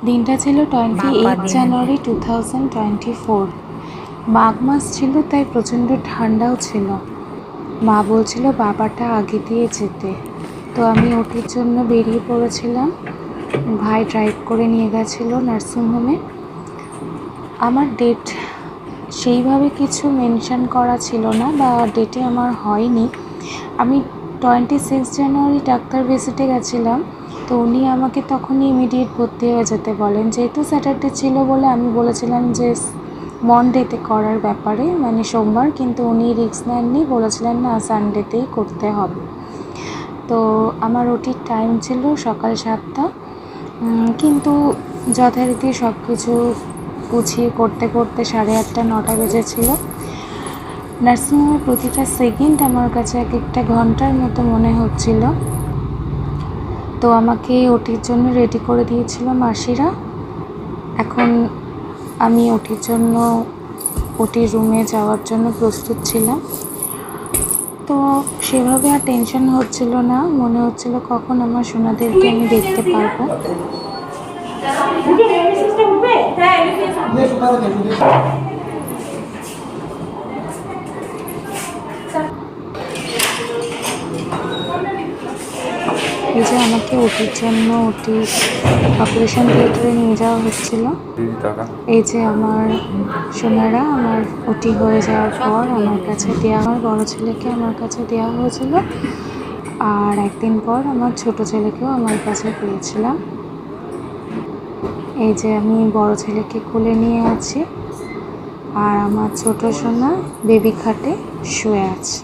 দিনটা ছিল 28 জানুয়ারি 2024। মাঘ মাস ছিল, তাই প্রচণ্ড ঠান্ডাও ছিল। মা বলছিল বাবাটা আগে দিয়ে যেতে, তো আমি ওটির জন্য বেরিয়ে পড়েছিলাম। ভাই ড্রাইভ করে নিয়ে গেছিলো নার্সিংহোমে। আমার ডেট সেইভাবে কিছু মেনশন করা ছিল না, বা ডেটে আমার হয়নি। আমি 26 জানুয়ারি ডাক্তার ভিজিটে গেছিলাম, তো উনি আমাকে তখনই ইমিডিয়েট ভর্তি হয়ে যেতে বলেন। যেহেতু স্যাটারডে ছিল বলে আমি বলেছিলাম যে মনডেতে করার ব্যাপারে, মানে সোমবার, কিন্তু উনি রিস্ক নেননি, বলেছিলেন না সানডেতেই করতে হবে। তো আমার ওটির টাইম ছিল সকাল 7টা, কিন্তু যথারীতি সব কিছু গুছিয়ে করতে করতে 8:30 9টা বেজেছিল। নার্সিংহোমের প্রতিটা সেকেন্ড আমার কাছে এক একটা ঘন্টার মতো মনে হচ্ছিল। তো আমাকে ওটির জন্য রেডি করে দিয়েছিল মাসিরা। এখন আমি ওটির জন্য ওটির রুমে যাওয়ার জন্য প্রস্তুত ছিলাম। তো সেভাবে আর টেনশন হচ্ছিল না, মনে হচ্ছিল কখন আমার সোনাদেরকে আমি দেখতে পারবো। এই যে আমাকে ওটির জন্য অপারেশন থিয়েটারে নিয়ে যাওয়া হচ্ছিল। এই যে আমার সোনারা আমার ওটি হয়ে যাওয়ার পর আমার কাছে দেওয়া, আমার বড় ছেলেকে আমার কাছে দেওয়া হয়েছিল, আর একদিন পর আমার ছোট ছেলেকেও আমার কাছে পেয়েছিলাম। এই যে আমি বড় ছেলেকে কোলে নিয়ে আছি, আর আমার ছোট সোনা বেবি খাটে শুয়ে আছে।